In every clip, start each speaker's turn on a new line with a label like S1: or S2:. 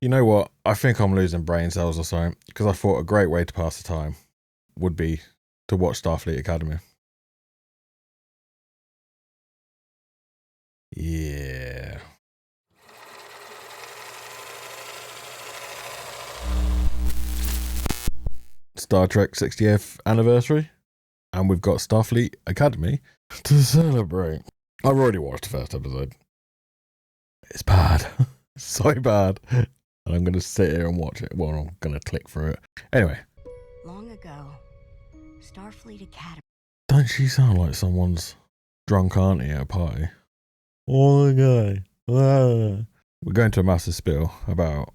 S1: You know what? I think I'm losing brain cells or something, because I thought a great way to pass the time would be to watch Starfleet Academy. Yeah. Star Trek 60th anniversary, and we've got Starfleet Academy to celebrate. I've already watched the first episode. It's bad. So bad. And I'm going to sit here and watch it. Well, I'm going to click through it. Anyway.
S2: Long ago, Starfleet Academy.
S1: Don't she sound like someone's drunk auntie at a party? Oh, okay. We're going to a massive spiel about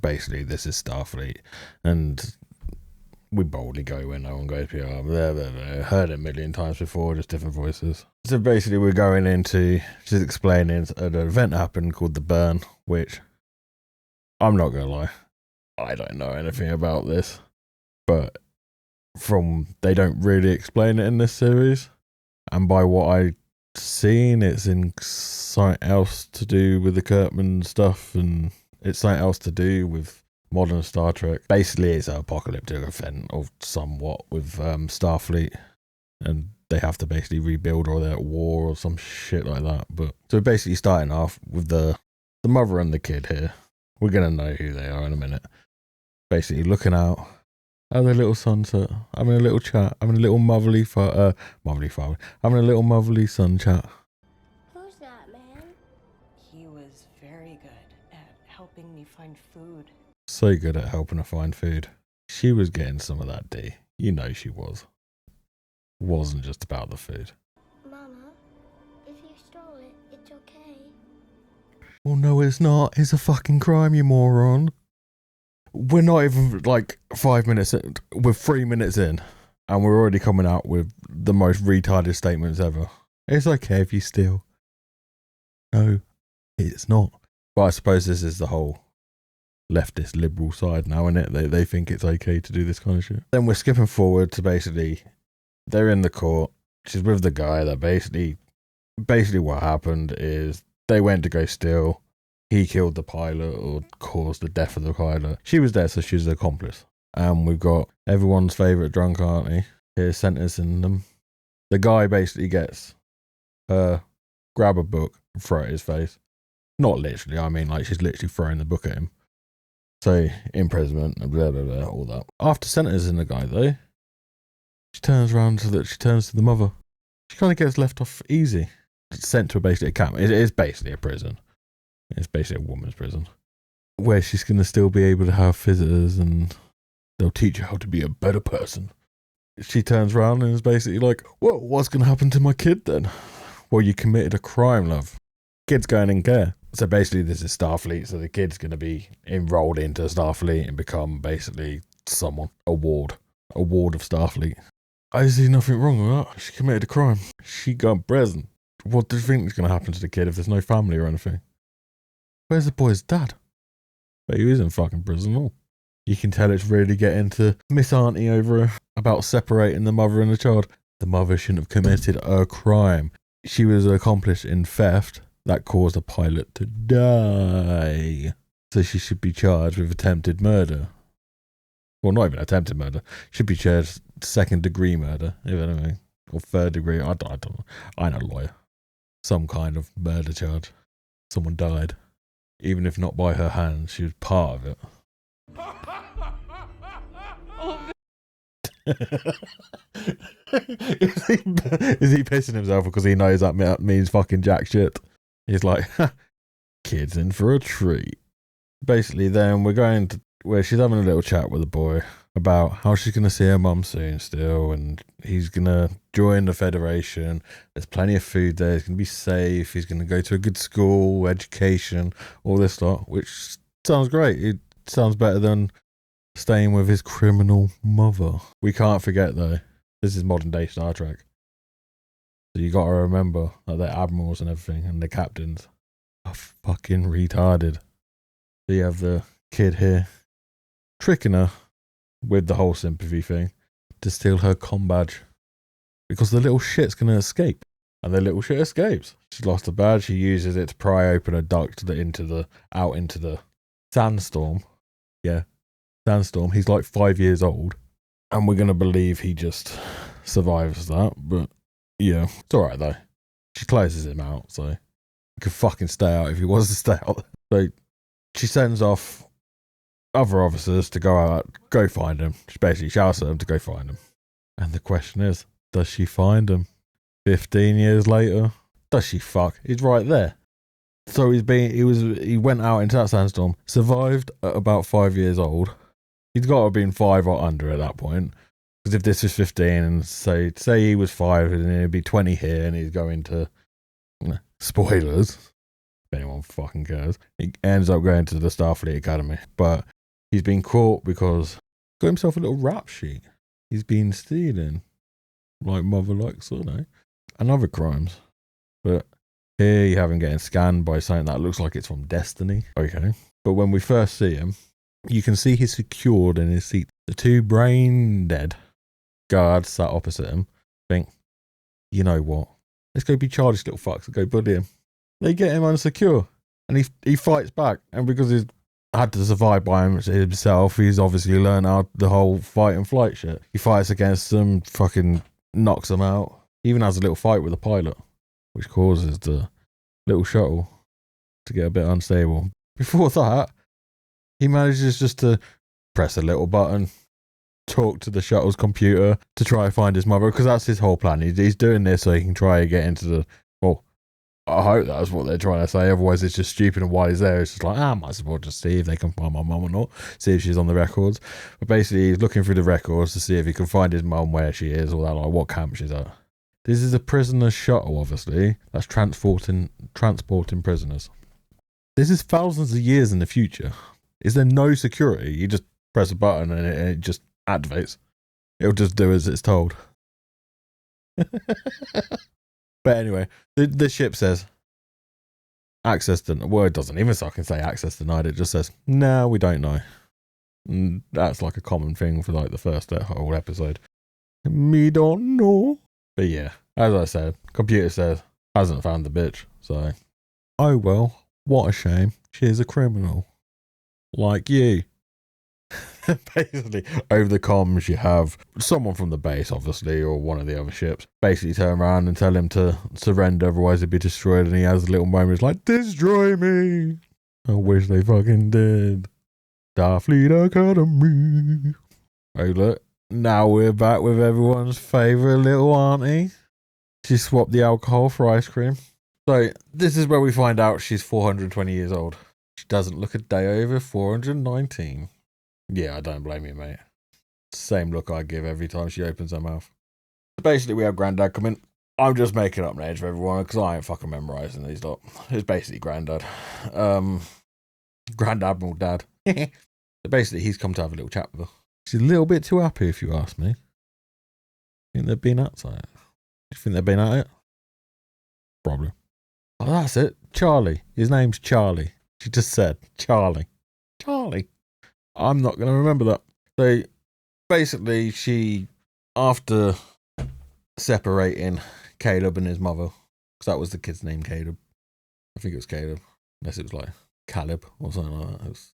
S1: basically this is Starfleet, and we boldly go when no one goes PR. Heard it a million times before, just different voices. So basically we're going into, she's explaining an event happened called the Burn, which I'm not going to lie, I don't know anything about this, but they don't really explain it in this series, and by what I've seen, it's in something else to do with the Kirkman stuff, and it's something else to do with modern Star Trek. Basically, it's an apocalyptic event of somewhat with Starfleet, and they have to basically rebuild, or they're at war or some shit like that. But so we're basically starting off with the mother and the kid here. We're gonna know who they are in a minute. Basically, looking out at the little sunset, having a little chat, having a little motherly father, having a little motherly son chat.
S3: Who's that man?
S2: He was very good at helping me find food.
S1: So good at helping her find food. She was getting some of that D. You know she was. Wasn't just about the food.
S3: Mama, if you stole it, it's okay.
S1: Well, no, it's not. It's a fucking crime, you moron. We're not even like 5 minutes in. We're 3 minutes in, and we're already coming out with the most retarded statements ever. It's okay if you steal. No, it's not. But I suppose this is the whole leftist liberal side now, isn't it? They think it's okay to do this kind of shit. Then we're skipping forward to basically they're in the court. She's with the guy that basically what happened is they went to go steal. He killed the pilot or caused the death of the pilot. She was there, so she's an accomplice. And we've got everyone's favourite drunk auntie here sentencing them. The guy basically gets her grab a book and throw it at his face. Not literally, I mean like she's literally throwing the book at him. So, imprisonment and blah, blah, blah, all that. After sentencing the guy, though, she turns to the mother. She kind of gets left off easy. It's sent to basically a camp. It is basically a prison. It's basically a woman's prison. Where she's going to still be able to have visitors and they'll teach her how to be a better person. She turns around and is basically like, well, what's going to happen to my kid then? Well, you committed a crime, love. Kid's going in care. So basically this is Starfleet, so the kid's going to be enrolled into Starfleet and become basically someone. A ward of Starfleet. I see nothing wrong with that. She committed a crime. She got prison. What do you think is going to happen to the kid if there's no family or anything? Where's the boy's dad? But he was in fucking prison. Oh. You can tell it's really getting to Miss Auntie over about separating the mother and the child. The mother shouldn't have committed a crime. She was an accomplice in theft that caused a pilot to die. So she should be charged with attempted murder. Well, not even attempted murder. Should be charged second-degree murder, if anything. Or third-degree. I don't know. I'm not a lawyer. Some kind of murder charge. Someone died. Even if not by her hand, she was part of it. Is he pissing himself because he knows that means fucking jack shit? He's like, kid's in for a treat. Basically, then we're going to where she's having a little chat with the boy about how she's going to see her mum soon still, and he's going to join the Federation. There's plenty of food there. He's going to be safe. He's going to go to a good school, education, all this lot, which sounds great. It sounds better than staying with his criminal mother. We can't forget, though, this is modern day Star Trek. So you got to remember that the admirals and everything and the captains are fucking retarded. So you have the kid here tricking her with the whole sympathy thing to steal her comm badge because the little shit's going to escape. And the little shit escapes. She's lost the badge. She uses it to pry open a duct out into the Sandstorm. Yeah, Sandstorm. He's like 5 years old. And we're going to believe he just survives that. But yeah, it's alright though. She closes him out, so he could fucking stay out if he wants to stay out. So she sends off other officers to go find him. She basically shouts at them to go find him. And the question is, does she find him? 15 years later, does she fuck? He's right there. So he went out into that sandstorm, survived at about 5 years old. He's got to have been 5 or under at that point. Because if this was 15 and say he was 5 and it'd be 20 here and he's going to, spoilers, if anyone fucking cares, he ends up going to the Starfleet Academy. But he's been caught because he's got himself a little rap sheet. He's been stealing, like mother like son, and other crimes. But here you have him getting scanned by something that looks like it's from Destiny. Okay. But when we first see him, you can see he's secured in his seat. The 2 brain dead guards sat opposite him think, you know what? Let's go be childish little fucks and go bully him. They get him unsecure. And he fights back. And because he's had to survive by himself, he's obviously learned out the whole fight and flight shit. He fights against them, fucking knocks them out. He even has a little fight with the pilot, which causes the little shuttle to get a bit unstable. Before that, he manages just to press a little button, talk to the shuttle's computer to try and find his mother, because that's his whole plan. He's doing this so he can try and get into the... Well, I hope that's what they're trying to say. Otherwise, it's just stupid, and while he's there, it's just like, I might as well just see if they can find my mum or not, see if she's on the records. But basically, he's looking through the records to see if he can find his mum, where she is, or that, like what camp she's at. This is a prisoner shuttle, obviously, that's transporting prisoners. This is thousands of years in the future. Is there no security? You just press a button and it just activates. It'll just do as it's told. But anyway, the ship says access denied. Well, it doesn't even fucking say access denied. It just says, no, we don't know. And that's like a common thing for like the first whole episode. Me don't know. But yeah, as I said, computer says hasn't found the bitch. So, oh well, what a shame. She's a criminal. Like you. Basically, over the comms, you have someone from the base, obviously, or one of the other ships, basically turn around and tell him to surrender, otherwise he'd be destroyed. And he has a little moment, it's like, destroy me. I wish they fucking did. Starfleet Academy. Oh, look. Now we're back with everyone's favourite little auntie. She swapped the alcohol for ice cream. So, this is where we find out she's 420 years old. She doesn't look a day over 419. Yeah, I don't blame you, mate. Same look I give every time she opens her mouth. So basically, we have Grandad come in. I'm just making up names for everyone because I ain't fucking memorising these lot. It's basically Grandad. Grand Admiral Dad. So basically, he's come to have a little chat with her. She's a little bit too happy, if you ask me. Think they've been outside? You think they've been at it? Probably. Oh, that's it. Charlie. His name's Charlie. She just said Charlie. Charlie. I'm not going to remember that. So, basically, she, after separating Caleb and his mother, because that was the kid's name, Caleb. I think it was Caleb. Unless it was like Caleb or something like that. It was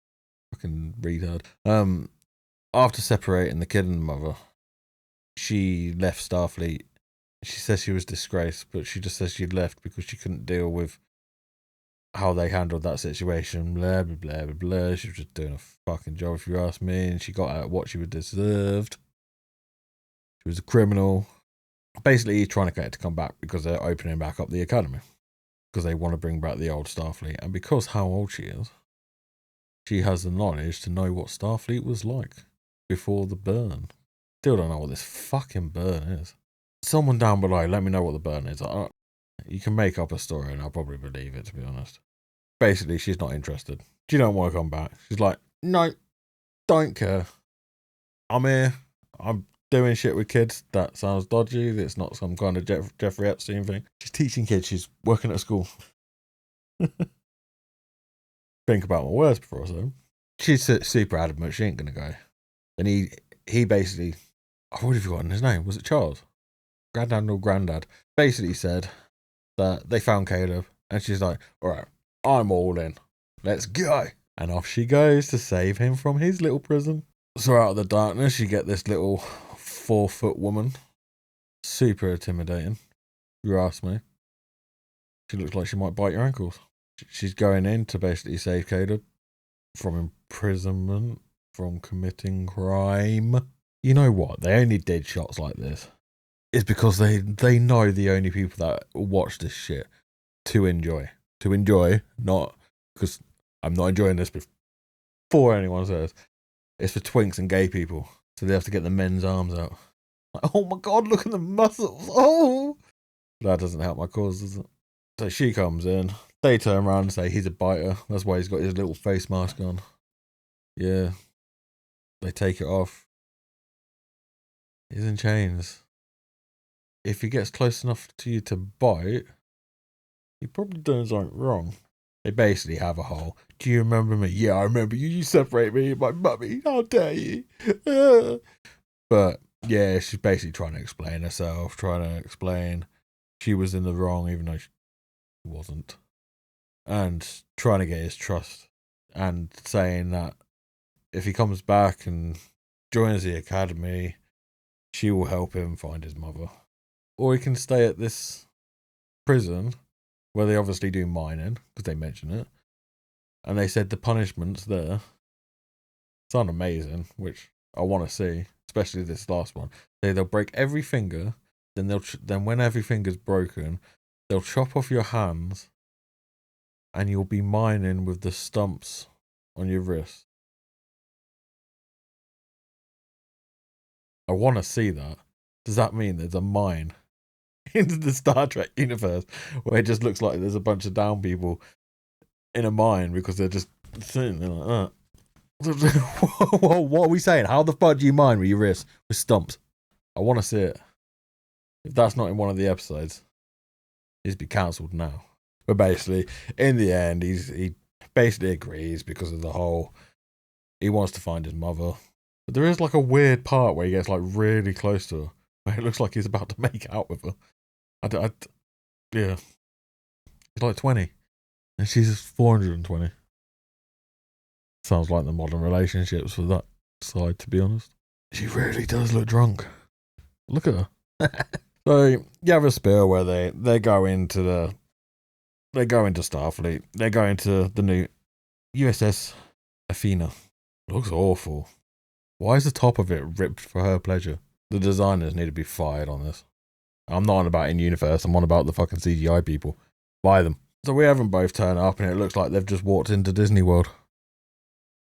S1: fucking retard. After separating the kid and the mother, she left Starfleet. She says she was disgraced, but she just says she left because she couldn't deal with how they handled that situation. Blah, blah, blah, blah, blah. She was just doing a fucking job, if you ask me, and she got out what she would deserved. She was a criminal. Basically, he's trying to get her to come back because they're opening back up the academy. Because they want to bring back the old Starfleet. And because how old she is, she has the knowledge to know what Starfleet was like before the burn. Still don't know what this fucking burn is. Someone down below, let me know what the burn is. You can make up a story and I'll probably believe it, to be honest. Basically, she's not interested. She don't want to come back. She's like, no, don't care. I'm here. I'm doing shit with kids. That sounds dodgy. It's not some kind of Jeffrey Epstein thing. She's teaching kids. She's working at a school. Think about my words before I say them. She's super adamant she ain't going to go. And he basically, I've already forgotten his name. Was it Charles? Grandad or Grandad. Basically said that they found Caleb. And she's like, all right, I'm all in. Let's go. And off she goes to save him from his little prison. So out of the darkness, you get this little 4-foot woman. Super intimidating, if you ask me. She looks like she might bite your ankles. She's going in to basically save Caleb from imprisonment, from committing crime. You know what? They only did shots like this. It's because they know the only people that watch this shit to enjoy. To enjoy, not because I'm not enjoying this before anyone says. It's for twinks and gay people. So they have to get the men's arms out. Like, oh my God, look at the muscles. Oh! That doesn't help my cause, does it? So she comes in. They turn around and say he's a biter. That's why he's got his little face mask on. Yeah. They take it off. He's in chains. If he gets close enough to you to bite, he probably done something wrong. They basically have a whole, do you remember me? Yeah, I remember you. You separated me and my mummy. How dare you? But yeah, she's basically trying to explain herself, trying to explain she was in the wrong even though she wasn't. And trying to get his trust and saying that if he comes back and joins the academy, she will help him find his mother. Or he can stay at this prison where they obviously do mining, because they mention it. And they said the punishments there sound amazing, which I want to see, especially this last one. They'll break every finger, then when every finger's broken, they'll chop off your hands, and you'll be mining with the stumps on your wrist. I want to see that. Does that mean there's a mine into the Star Trek universe where it just looks like there's a bunch of down people in a mine because they're just sitting there like that? What are we saying? How the fuck do you mine with your wrist with stumps? I want to see it. If that's not in one of the episodes, he's be cancelled now. But basically, in the end, he basically agrees because of the whole, he wants to find his mother. But there is like a weird part where he gets like really close to her, where it looks like he's about to make out with her. Yeah. He's like 20, and she's 420. Sounds like the modern relationships for that side, to be honest. She really does look drunk. Look at her. So you have a spill where they go into Starfleet. They go into the new USS Athena. Looks awful. Why is the top of it ripped for her pleasure? The designers need to be fired on this. I'm not on about in universe. I'm on about the fucking CGI people. Buy them. So we have them both turn up, and it looks like they've just walked into Disney World.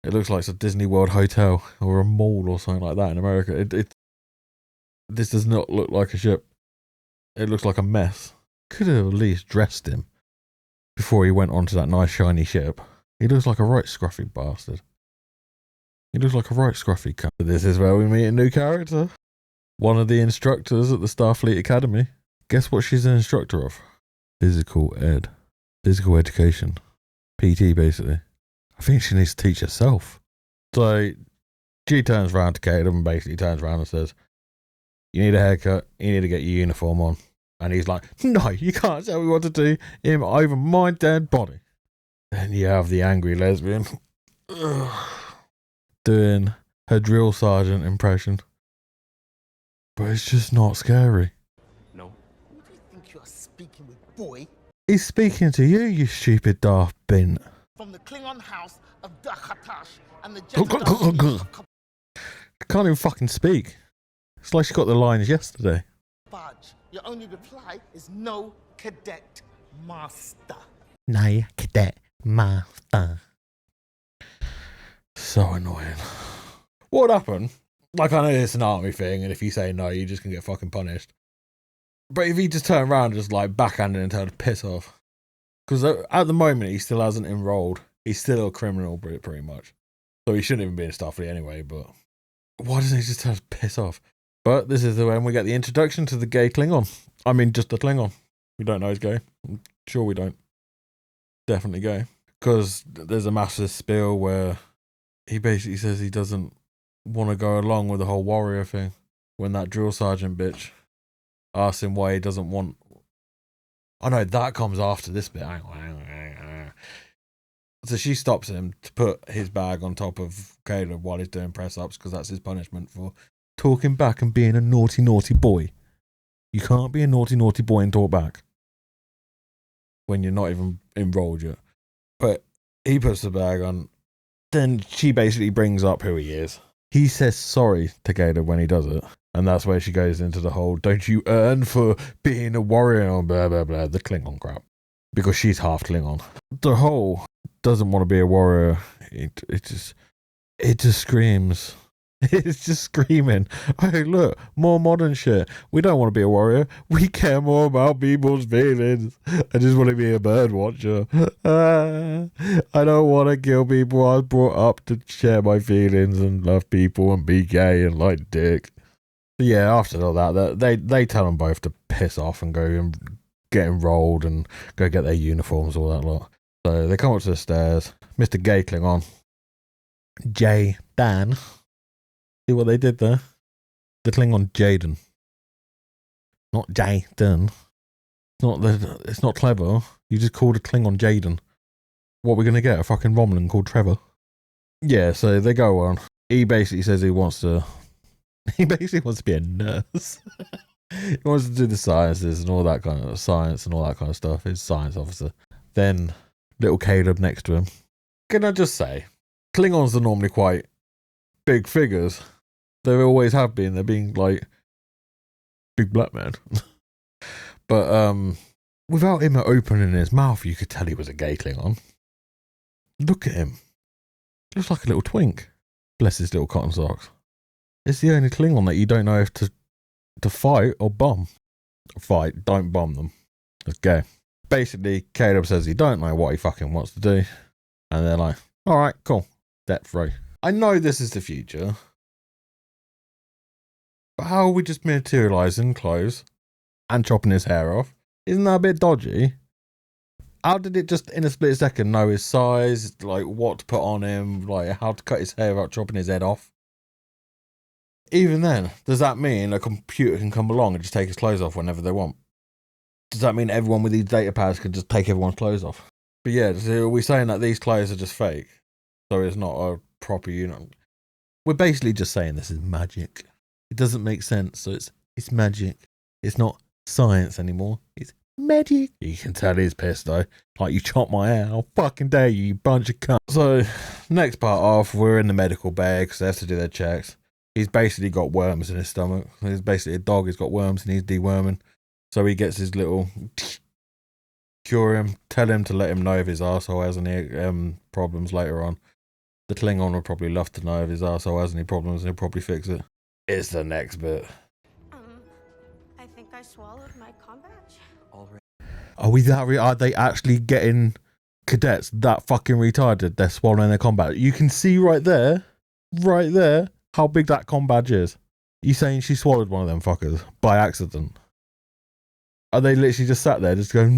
S1: It looks like it's a Disney World hotel or a mall or something like that in America. This does not look like a ship. It looks like a mess. Could have at least dressed him before he went onto that nice shiny ship. He looks like a right scruffy bastard. He looks like a right scruffy cunt. This is where we meet a new character. One of the instructors at the Starfleet Academy. Guess what she's an instructor of? Physical ed. Physical education. PT, basically. I think she needs to teach herself. So, she turns around to Caleb and basically turns around and says, you need a haircut, you need to get your uniform on. And he's like, no, you can't tell me what to do him over my dead body. Then you have the angry lesbian doing her drill sergeant impression. But it's just not scary.
S4: No. Who do you think you are speaking with, boy?
S1: He's speaking to you stupid daft bint.
S4: From the Klingon house of Dakhatash and the
S1: Can't even fucking speak. It's like she got the lines yesterday.
S4: Budge. Your only reply is no, cadet master.
S1: No, cadet master. So annoying. What would happen? Like, I know it's an army thing, and if you say no, you just can get fucking punished. But if he just turned around and just like backhanded and told her to piss off. Because at the moment, he still hasn't enrolled. He's still a criminal, pretty much. So he shouldn't even be in Starfleet anyway, but why doesn't he just tell her to piss off? But this is when we get the introduction to the gay Klingon. I mean, just the Klingon. We don't know he's gay. I'm sure we don't. Definitely gay. Because there's a massive spill where he basically says he doesn't want to go along with the whole warrior thing. When that drill sergeant bitch asks him why he doesn't want... I know, that comes after this bit. So she stops him to put his bag on top of Caleb while he's doing press ups because that's his punishment for talking back and being a naughty, naughty boy. You can't be a naughty, naughty boy and talk back when you're not even enrolled yet. But he puts the bag on. Then she basically brings up who he is. He says sorry to Caleb when he does it. And that's where she goes into the whole, don't you earn for being a warrior, or blah, blah, blah, the Klingon crap. Because she's half Klingon. The whole doesn't want to be a warrior. It just screams. It's just screaming. Hey, look, more modern shit. We don't want to be a warrior. We care more about people's feelings. I just want to be a bird watcher. I don't want to kill people. I was brought up to share my feelings and love people and be gay and like dick. But yeah, after all that, they tell them both to piss off and go and get enrolled and go get their uniforms, all that lot. So they come up to the stairs. Mr. Gay Klingon, Jay Dan. See what they did there? The Klingon Jaden. Not Jaden. It's not clever. You just called a Klingon Jaden. What, we're going to get? A fucking Romulan called Trevor? Yeah, so they go on. He basically says he basically wants to be a nurse. He wants to do the sciences and all that kind of science and all that kind of stuff. He's a science officer. Then little Caleb next to him. Can I just say, Klingons are normally quite big figures. They always have been. They're being like big black man. But without him opening his mouth, you could tell he was a gay Klingon. Look at him. Looks like a little twink. Bless his little cotton socks. It's the only Klingon that you don't know if to fight or bomb. Fight, don't bomb them. That's gay. Basically, Caleb says he don't know what he fucking wants to do. And they're like, alright, cool. Debt free. I know this is the future. But how are we just materialising clothes and chopping his hair off? Isn't that a bit dodgy? How did it just in a split second know his size, like what to put on him, like how to cut his hair out, chopping his head off? Even then, does that mean a computer can come along and just take his clothes off whenever they want? Does that mean everyone with these data pads can just take everyone's clothes off? But yeah, so are we saying that these clothes are just fake? So it's not a proper unit? We're basically just saying this is magic. It doesn't make sense, so it's magic. It's not science anymore. It's magic. You can tell he's pissed though. Like, you chopped my hair. How fucking dare you, you bunch of cunts. So, next part off, we're in the medical bay because they have to do their checks. He's basically got worms in his stomach. He's basically a dog. He's got worms and he's deworming. So he gets his little cure him, tell him to let him know if his arsehole has any problems later on. The Klingon would probably love to know if his arsehole has any problems and he'll probably fix it. It's the next bit.
S3: I think I swallowed my comm badge.
S1: Are they actually getting cadets that fucking retarded? They're swallowing their comm badge. You can see right there, how big that comm badge is. You saying she swallowed one of them fuckers by accident? Are they literally just sat there just going,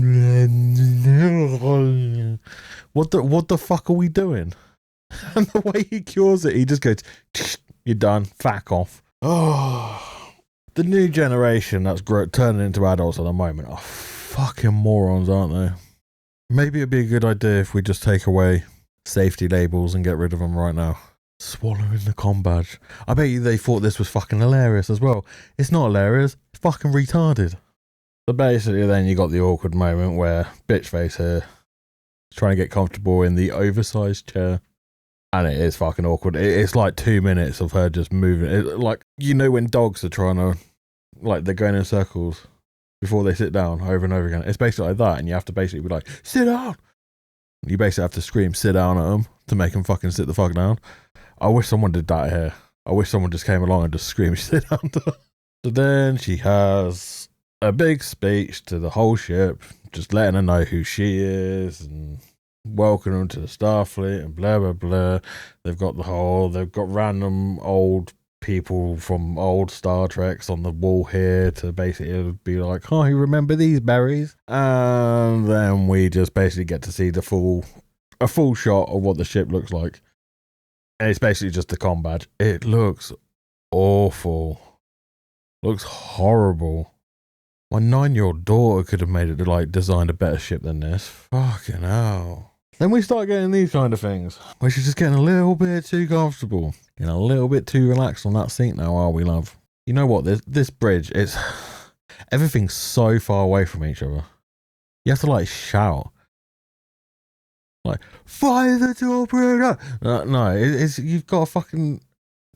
S1: what the fuck are we doing? And the way he cures it, he just goes, you're done, fuck off. Oh, the new generation that's turning into adults at the moment are fucking morons, aren't they? Maybe it'd be a good idea if we just take away safety labels and get rid of them right now. Swallowing the comm badge. I bet you they thought this was fucking hilarious as well. It's not hilarious. It's fucking retarded. So basically then you got the awkward moment where Bitchface here is trying to get comfortable in the oversized chair. And it is fucking awkward. It's like 2 minutes of her just moving. Like, you know when dogs are trying to, like, they're going in circles before they sit down over and over again. It's basically like that. And you have to basically be like, sit down. You basically have to scream, sit down at them to make them fucking sit the fuck down. I wish someone did that here. I wish someone just came along and just screamed, sit down. So then she has a big speech to the whole ship, just letting her know who she is and welcoming them to the Starfleet and blah, blah, blah. They've got random old people from old Star Treks on the wall here to basically be like, oh, you remember these berries? And then we just basically get to see a full shot of what the ship looks like. And it's basically just the comm badge. It looks awful. Looks horrible. My 9-year-old daughter could have made it, like, designed a better ship than this. Fucking hell. Then we start getting these kind of things, where she's just getting a little bit too comfortable, getting a little bit too relaxed on that seat now, are we, love? You know what? This bridge, everything's so far away from each other. You have to like shout, like fire the torpedo. No, it's you've got to fucking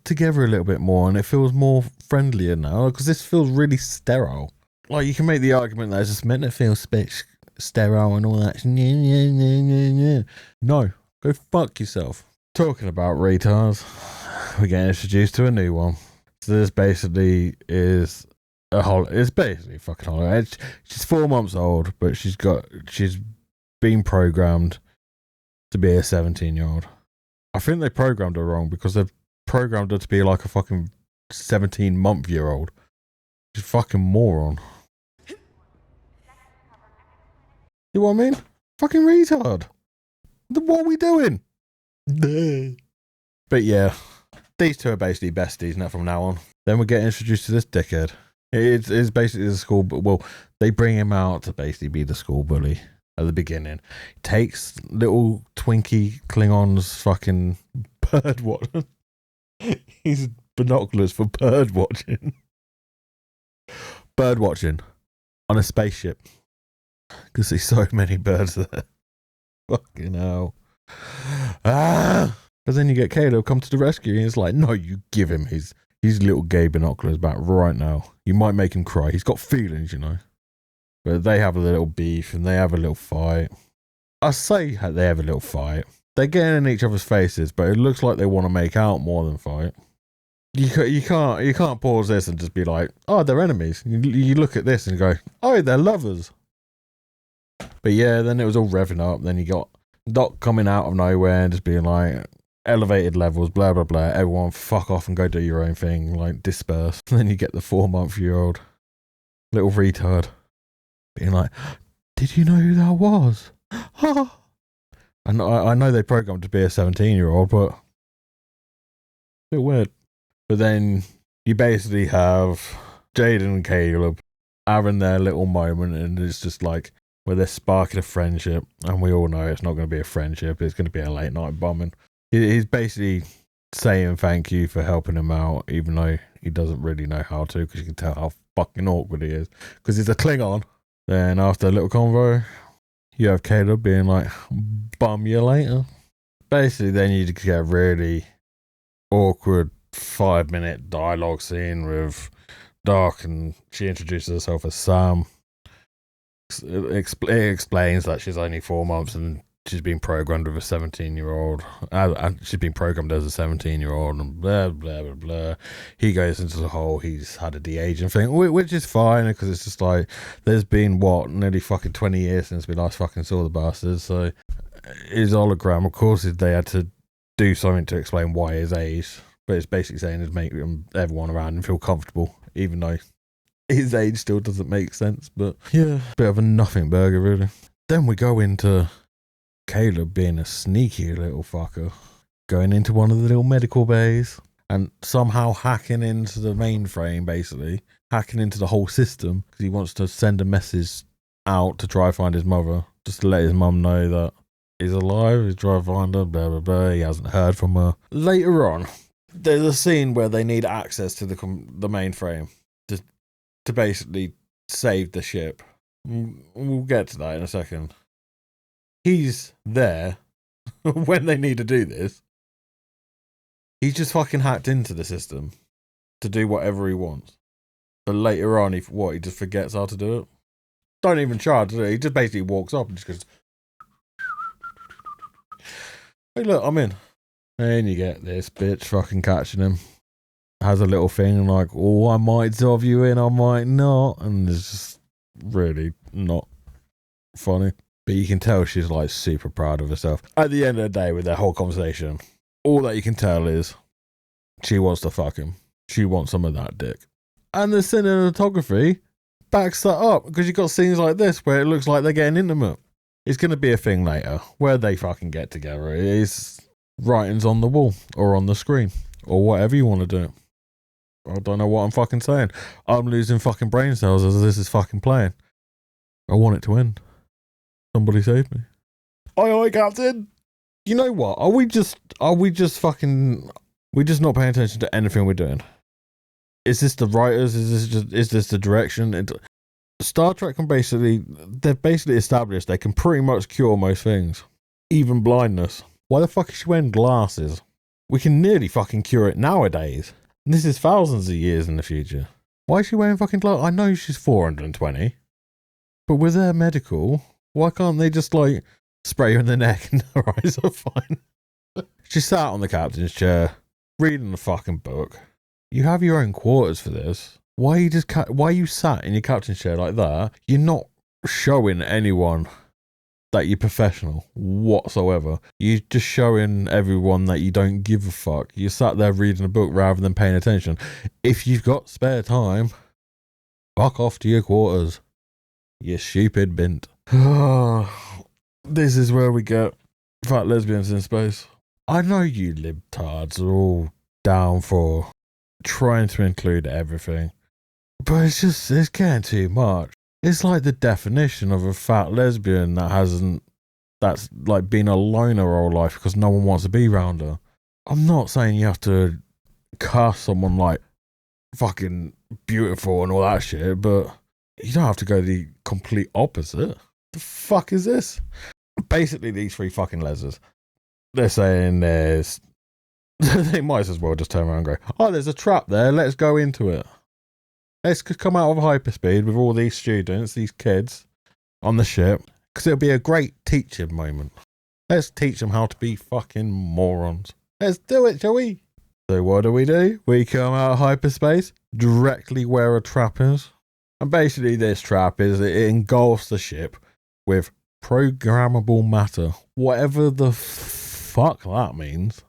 S1: together a little bit more, and it feels more friendlier now because this feels really sterile. Like you can make the argument that it's just meant to feel sterile and all that. No, go fuck yourself. Talking about retards, we're getting introduced to a new one. So this basically is it's basically a fucking holiday. She's 4 months old, but she's been programmed to be a 17-year-old. I think they programmed her wrong because they've programmed her to be like a fucking 17-month-year-old. She's a fucking moron. You know what I mean? Fucking retard. What are we doing? But yeah, these two are basically besties now from now on. Then we get introduced to this dickhead. It's basically the school, well, they bring him out to basically be the school bully at the beginning. He takes little Twinkie Klingon's fucking bird watching. He's binoculars for bird watching. Bird watching on a spaceship. Can see so many birds there. Fucking hell. But then you get Caleb come to the rescue and it's like, no, you give him his little gay binoculars back right now. You might make him cry. He's got feelings, you know. But they have a little beef and they have a little fight. I say they have a little fight. They're getting in each other's faces, but it looks like they want to make out more than fight. You can't pause this and just be like, oh, they're enemies. You look at this and go, oh, they're lovers. But yeah, then it was all revving up. Then you got Doc coming out of nowhere and just being like, elevated levels, blah, blah, blah. Everyone fuck off and go do your own thing. Like, disperse. And then you get the 4-month-year-old little retard being like, did you know who that was? And I know they programmed to be a 17-year-old, but a bit weird. But then you basically have Jaden and Caleb having their little moment, and it's just like where they're sparking a friendship, and we all know it's not going to be a friendship, it's going to be a late night bombing. He's basically saying thank you for helping him out, even though he doesn't really know how to, because you can tell how fucking awkward he is, because he's a Klingon. Then after a little convo, you have Caleb being like, bum you later. Basically, then you get a really awkward 5-minute dialogue scene with Doc, and she introduces herself as Sam. It explains that she's only 4 months and she's been programmed with a 17-year-old. She's been programmed as a 17-year-old and blah, blah, blah, blah. He goes into the whole, he's had a de-aging thing, which is fine because it's just like, there's been, nearly fucking 20 years since we last fucking saw the bastards. So his hologram, of course, they had to do something to explain why his age. But it's basically saying is make everyone around him feel comfortable, even though his age still doesn't make sense. But yeah, bit of a nothing burger, really. Then we go into Caleb being a sneaky little fucker, going into one of the little medical bays and somehow hacking into the mainframe, basically. Hacking into the whole system because he wants to send a message out to try to find his mother, just to let his mum know that he's alive, he's trying to find her, blah, blah, blah. He hasn't heard from her. Later on, there's a scene where they need access to the mainframe to basically save the ship. We'll get to that in a second. He's there when they need to do this. He's just fucking hacked into the system to do whatever he wants. But later on, he just forgets how to do it. Don't even try to do it. He just basically walks up and just goes, hey, look, I'm in. And you get this bitch fucking catching him. Has a little thing like, oh, I might dove you in, I might not. And it's just really not funny. But you can tell she's like super proud of herself. At the end of the day, with their whole conversation, all that you can tell is she wants to fuck him. She wants some of that dick. And the cinematography backs that up because you've got scenes like this where it looks like they're getting intimate. It's going to be a thing later where they fucking get together. It is writings on the wall or on the screen or whatever you want to do. I don't know what I'm fucking saying. I'm losing fucking brain cells as this is fucking playing. I want it to end. Somebody save me. Aye, Captain. You know what? Are we just not paying attention to anything we're doing? Is this the writers? Is this the direction? Star Trek they've basically established they can pretty much cure most things, even blindness. Why the fuck is she wearing glasses? We can nearly fucking cure it nowadays. And this is thousands of years in the future. Why is she wearing fucking glasses? I know she's 420, but with their medical, why can't they just like spray her in the neck and her eyes are fine? She sat on the captain's chair, reading the fucking book. You have your own quarters for this. Why are you sat in your captain's chair like that? You're not showing anyone that you're professional whatsoever. You're just showing everyone that you don't give a fuck. You sat there reading a book rather than paying attention. If you've got spare time, fuck off to your quarters. You stupid bint. This is where we get fat lesbians in space. I know you libtards are all down for trying to include everything, but it's getting too much. It's like the definition of a fat lesbian that's like been alone her whole life because no one wants to be around her. I'm not saying you have to cast someone like fucking beautiful and all that shit, but you don't have to go the complete opposite. The fuck is this? Basically, these three fucking lesers, they're saying they might as well just turn around and go, oh, there's a trap there, let's go into it. Let's come out of hyperspeed with all these students, these kids on the ship, because it'll be a great teaching moment. Let's teach them how to be fucking morons. Let's do it, shall we? So what do? We come out of hyperspace, directly where a trap is. And basically this trap it engulfs the ship with programmable matter. Whatever the fuck that means.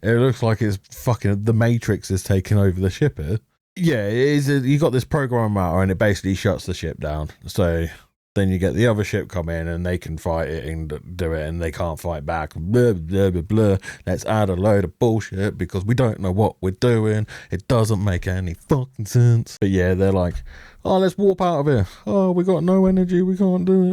S1: It looks like it's fucking the Matrix is taking over the ship here. Yeah, it is. You got this programmable matter and it basically shuts the ship down. So then you get the other ship come in and they can fight it and do it and they can't fight back. Blah, blah, blah, blah. Let's add a load of bullshit because we don't know what we're doing. It doesn't make any fucking sense. But yeah, they're like, oh, let's warp out of here. Oh, we got no energy. We can't do it.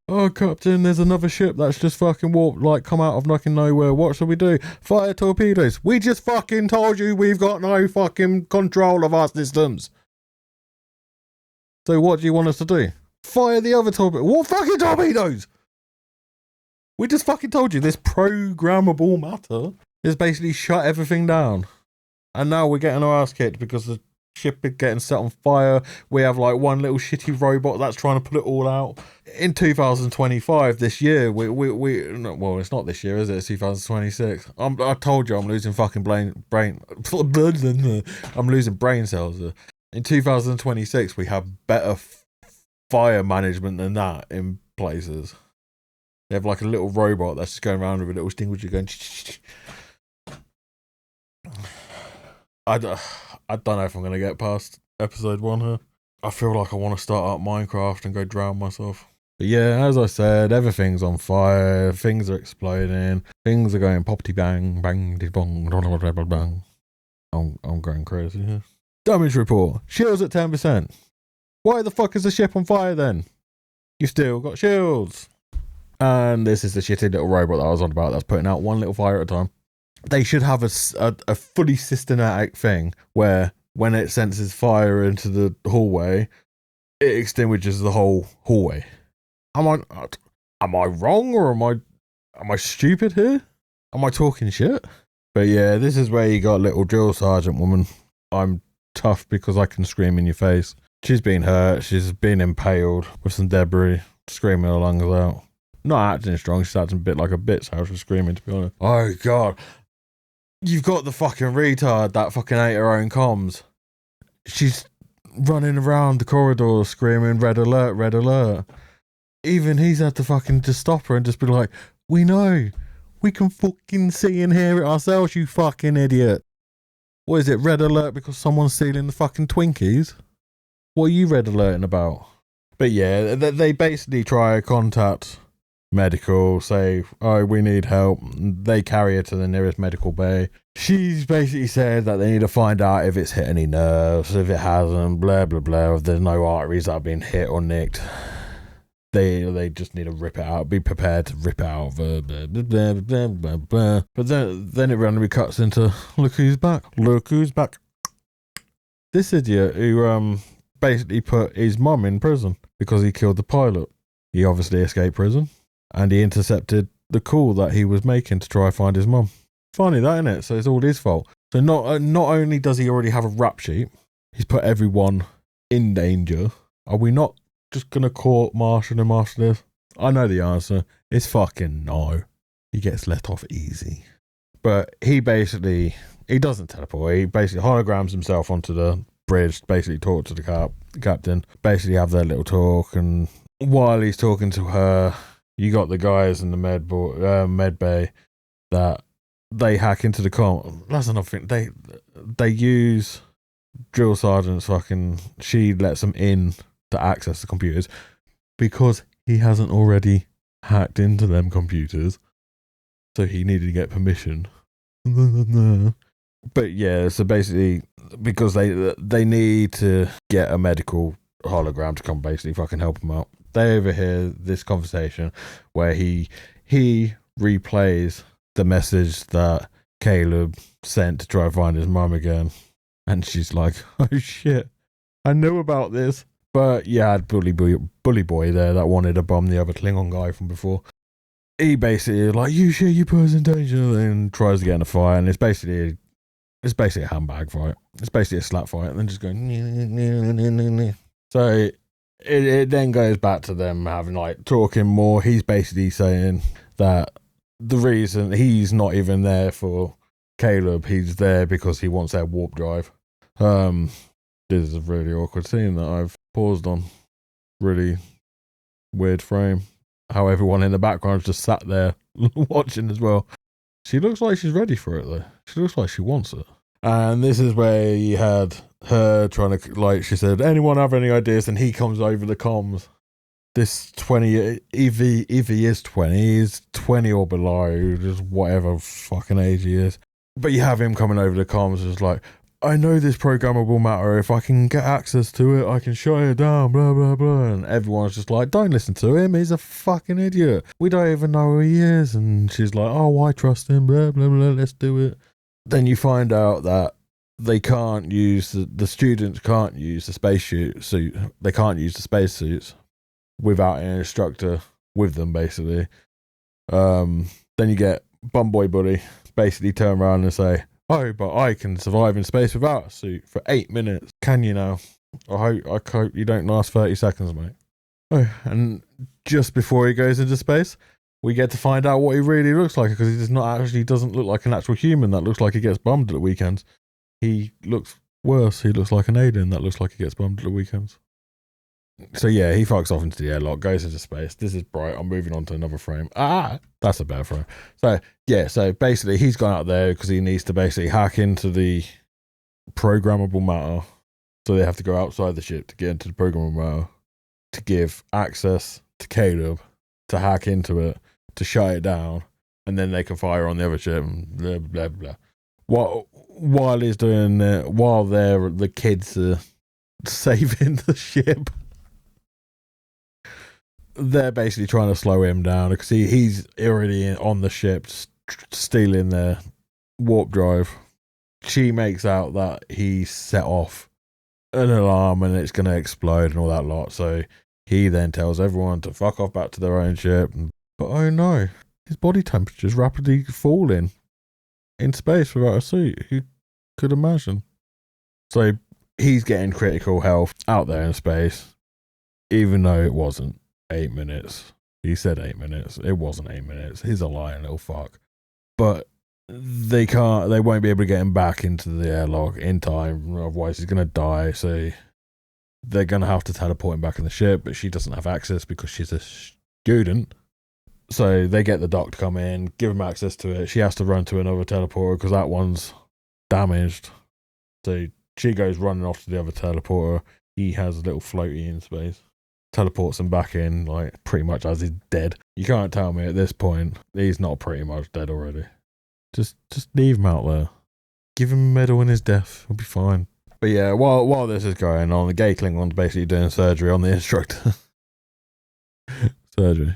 S1: Oh, Captain, there's another ship that's just fucking warped, like come out of fucking nowhere. What should we do? Fire torpedoes. We just fucking told you we've got no fucking control of our systems. So what do you want us to do? Fire the other torpedoes. What fucking torpedoes? We just fucking told you this programmable matter is basically shut everything down. And now we're getting our ass kicked because the ship is getting set on fire. We have like one little shitty robot that's trying to put it all out. In 2025, this year, well, it's not this year, is it? It's 2026. I told you I'm losing fucking I'm losing brain cells. In 2026, we have better fire management than that in places. They have like a little robot that's just going around with a little extinguisher going. I don't know if I'm going to get past episode 1 here. I feel like I want to start up Minecraft and go drown myself. But yeah, as I said, everything's on fire. Things are exploding. Things are going poppity bang, bang, bong, bang, bang. I'm going crazy here. Damage report. Shields at 10%. Why the fuck is the ship on fire then? You still got shields. And this is the shitty little robot that I was on about that's putting out one little fire at a time. They should have a fully systematic thing where when it senses fire into the hallway, it extinguishes the whole hallway. Am I wrong or am I stupid here? Am I talking shit? But yeah, this is where you got little drill sergeant woman. I'm tough because I can scream in your face. She's been hurt. She's been impaled with some debris, screaming her lungs out. Not acting strong. She's acting a bit like a bitch. How she's screaming, to be honest. Oh god, you've got the fucking retard that fucking ate her own comms. She's running around the corridor screaming red alert, red alert. Even he's had to fucking just stop her and just be like, we know, we can fucking see and hear it ourselves, you fucking idiot. What is it, red alert because someone's stealing the fucking Twinkies? What are you red alerting about? But yeah, they basically try to contact medical, say, oh, we need help. They carry her to the nearest medical bay. She's basically said that they need to find out if it's hit any nerves, if it hasn't, blah, blah, blah, if there's no arteries that have been hit or nicked. They just need to rip it out. Be prepared to rip it out. Blah, blah, blah, blah, blah, blah. But then it randomly cuts into look who's back. Look who's back. This idiot who basically put his mum in prison because he killed the pilot. He obviously escaped prison and he intercepted the call that he was making to try and find his mum. Funny that, isn't it? So it's all his fault. So not only does he already have a rap sheet, he's put everyone in danger. Are we not just going to court-martial him after this? I know the answer. It's fucking no. He gets let off easy. But he doesn't teleport. He basically holograms himself onto the bridge, basically talk to the captain, basically have their little talk. And while he's talking to her, you got the guys in the med bay that they hack into the comm. That's another thing. They use drill sergeant's fucking. She lets them in to access the computers because he hasn't already hacked into them computers, so he needed to get permission. But yeah, so basically because they need to get a medical hologram to come basically fucking help them out. They overhear this conversation where he replays the message that Caleb sent to try and find his mum again. And she's like, oh shit, I knew about this. But you had Bully Boy there that wanted to bomb the other Klingon guy from before. He basically like, you shit, you put us in danger, and tries to get in a fight. And it's basically a handbag fight. It's basically a slap fight. And then just going, so it then goes back to them having like talking more. He's basically saying that the reason he's not even there for Caleb, he's there because he wants their warp drive. This is a really awkward scene that I've paused on. Really weird frame. How everyone in the background just sat there watching as well. She looks like she's ready for it though. She looks like she wants it. And this is where you had her trying to, like she said, anyone have any ideas? And he comes over the comms. This 20, if he is 20, he's 20 or below, just whatever fucking age he is. But you have him coming over the comms, just like, I know this programmable matter. If I can get access to it, I can shut it down, blah, blah, blah. And everyone's just like, don't listen to him. He's a fucking idiot. We don't even know who he is. And she's like, oh, I trust him, blah, blah, blah, let's do it. Then you find out that they can't use, the students can't use the spacesuit. They can't use the spacesuits without an instructor with them, basically. Then you get Bumboy Buddy basically turn around and say, oh, but I can survive in space without a suit for 8 minutes. Can you now? I hope you don't last 30 seconds, mate. Oh, and just before he goes into space, we get to find out what he really looks like, because he doesn't look like an actual human that looks like he gets bummed at the weekends. He looks worse. He looks like an alien that looks like he gets bummed at the weekends. So yeah, he fucks off into the airlock, goes into space. This is bright. I'm moving on to another frame. That's a better frame. So yeah, so basically he's gone out there because he needs to basically hack into the programmable matter. So they have to go outside the ship to get into the programmable matter, to give access to Caleb, to hack into it, to shut it down, and then they can fire on the other ship and blah, blah, blah. While he's doing it, while the kids are saving the ship, they're basically trying to slow him down because he's already on the ship stealing their warp drive. She makes out that he set off an alarm and it's going to explode and all that lot. So he then tells everyone to fuck off back to their own ship. But oh no, his body temperature's rapidly falling in space without a suit. Who could imagine? So he's getting critical health out there in space, even though it wasn't 8 minutes. He said 8 minutes. It wasn't 8 minutes. He's a lying little fuck. But they won't be able to get him back into the airlock in time, otherwise he's gonna die. So they're gonna have to teleport him back in the ship, but she doesn't have access because she's a student. So they get the doc to come in, give him access to it. She has to run to another teleporter because that one's damaged. So she goes running off to the other teleporter. He has a little floaty in space. Teleports him back in, like, pretty much as he's dead. You can't tell me at this point he's not pretty much dead already. Just leave him out there. Give him a medal in his death. He'll be fine. But yeah, while this is going on, the gay Klingon's basically doing surgery on the instructor. surgery.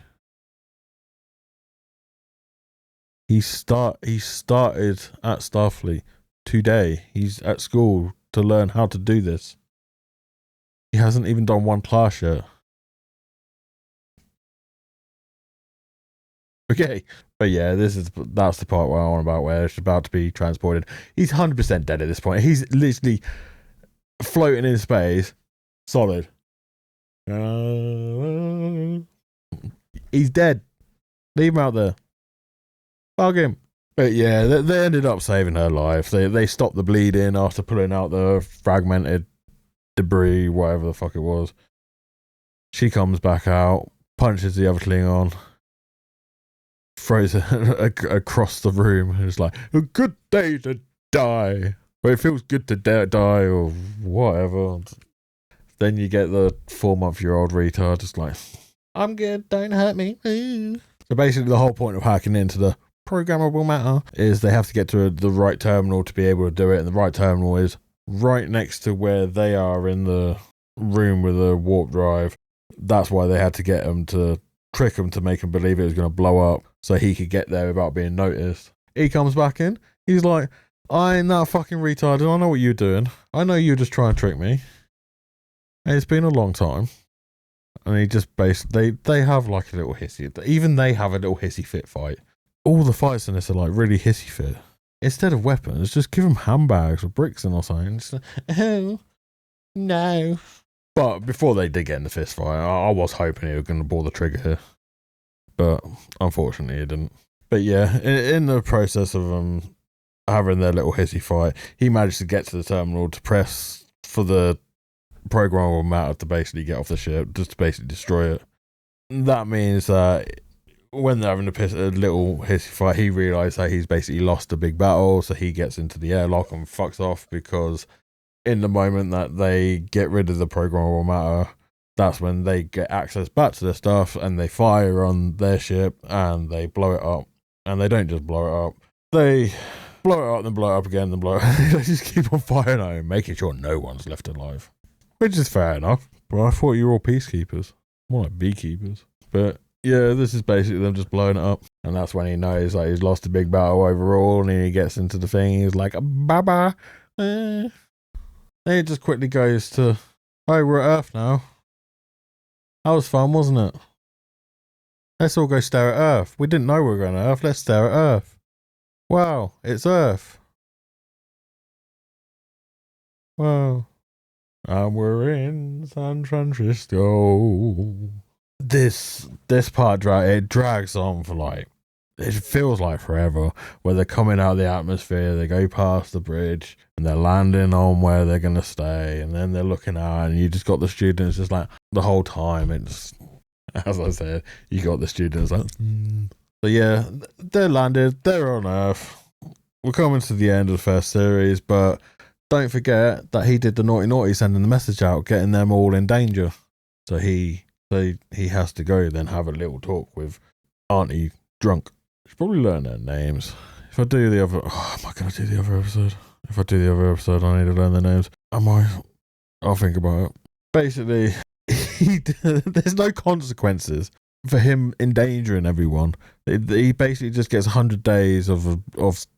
S1: He started at Starfleet today. He's at school to learn how to do this. He hasn't even done one class yet. Okay, but yeah, that's the part where I want about where it's about to be transported. He's 100% dead at this point. He's literally floating in space, solid. He's dead. Leave him out there. Fuck him. But yeah, they ended up saving her life. They stopped the bleeding after pulling out the fragmented debris, whatever the fuck it was. She comes back out, punches the other Klingon, throws it across the room, and is like, a good day to die. But it feels good to die or whatever. Then you get the 4-month-old retard just like, I'm good, don't hurt me. So basically the whole point of hacking into the programmable matter is they have to get to the right terminal to be able to do it, and the right terminal is right next to where they are in the room with the warp drive. That's why they had to get him to trick him to make him believe it was going to blow up so he could get there without being noticed. He comes back in, he's like, I ain't that fucking retarded, I know what you're doing, I know you're just trying to trick me, and it's been a long time. And he just they have like a little hissy, even they have a little hissy fit fight. All the fights in this are like really hissy fit. Instead of weapons, just give them handbags or bricks and or something. Just, oh, no. But before they did get in the fist fight, I was hoping he was going to pull the trigger here. But unfortunately, he didn't. But yeah, in the process of having their little hissy fight, he managed to get to the terminal to press for the programmable matter to basically get off the ship, just to basically destroy it. That means that when they're having a little hissy fight, he realised that he's basically lost a big battle, so he gets into the airlock and fucks off, because in the moment that they get rid of the programmable matter, that's when they get access back to their stuff, and they fire on their ship and they blow it up. And they don't just blow it up, they blow it up, then blow it up again, then blow it up. They just keep on firing at him, making sure no one's left alive. Which is fair enough, but I thought you were all peacekeepers, more like beekeepers. But yeah, this is basically them just blowing it up, and that's when he knows that he's lost a big battle overall, and he gets into the thing, he's like, bye-bye. Then it just quickly goes to, oh, we're at Earth now. That was fun, wasn't it? Let's all go stare at Earth. We didn't know we were going to Earth, let's stare at Earth. Wow, it's Earth. Wow. And we're in San Francisco. This part it drags on for like, it feels like forever, where they're coming out of the atmosphere, they go past the bridge, and they're landing on where they're going to stay, and then they're looking out, and you just got the students just like, the whole time, it's, as I said, you got the students like, So yeah, they're landed, they're on Earth. We're coming to the end of the first series, but don't forget that he did the naughty sending the message out, getting them all in danger. So he has to go then have a little talk with Auntie Drunk. Should probably learn their names. If I do the other, am I going to do the other episode? If I do the other episode, I need to learn their names. Am I? I'll think about it. Basically, there's no consequences for him endangering everyone. He basically just gets 100 days of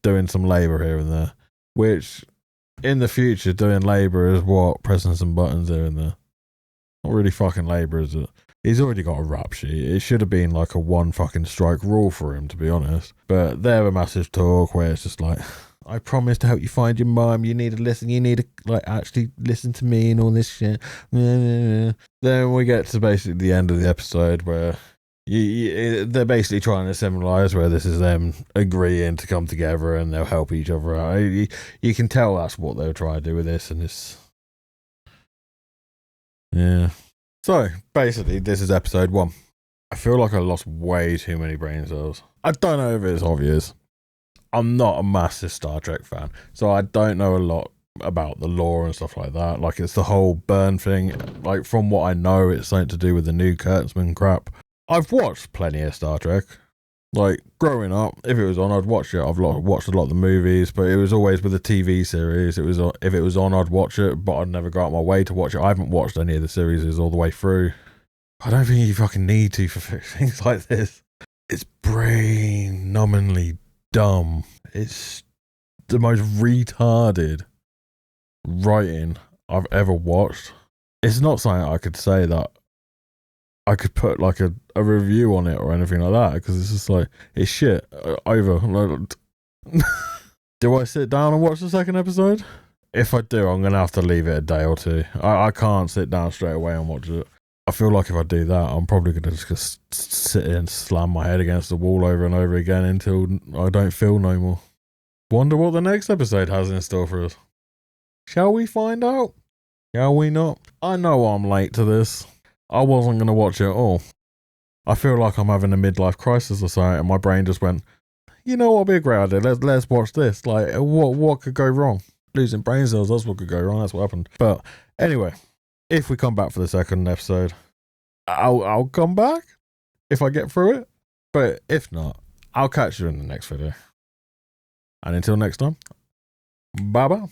S1: doing some labour here and there, which in the future, doing labour is what? Pressing some buttons here and there. Not really fucking labour, is it? He's already got a rap sheet. It should have been like a one fucking strike rule for him, to be honest. But they're a massive talk where it's just like, I promise to help you find your mum. You need to listen. You need to like actually listen to me and all this shit. Then we get to basically the end of the episode where they're basically trying to symbolise where this is them agreeing to come together and they'll help each other out. You can tell that's what they're trying to do with this, and it's yeah. So basically, this is episode 1. I feel like I lost way too many brain cells. I don't know if it's obvious. I'm not a massive Star Trek fan, so I don't know a lot about the lore and stuff like that. Like, it's the whole burn thing. Like, from what I know, it's something to do with the new Kurtzman crap. I've watched plenty of Star Trek. Like, growing up, if it was on, I'd watch it. I've watched a lot of the movies, but it was always with the TV series. It was if it was on, I'd watch it, but I'd never go out my way to watch it. I haven't watched any of the series all the way through. I don't think you fucking need to for things like this. It's brain-numbingly dumb. It's the most retarded writing I've ever watched. It's not something I could say that I could put like a review on it or anything like that, because it's just like, it's shit. Over. Do I sit down and watch the second episode? If I do, I'm going to have to leave it a day or two. I can't sit down straight away and watch it. I feel like if I do that, I'm probably going to just sit and slam my head against the wall over and over again until I don't feel no more. Wonder what the next episode has in store for us. Shall we find out? Shall we not? I know I'm late to this. I wasn't going to watch it at all. I feel like I'm having a midlife crisis or something, and my brain just went, you know what would be a great idea? Let's watch this. Like, what could go wrong? Losing brain cells, that's what could go wrong. That's what happened. But anyway, if we come back for the second episode, I'll come back if I get through it. But if not, I'll catch you in the next video. And until next time, bye bye.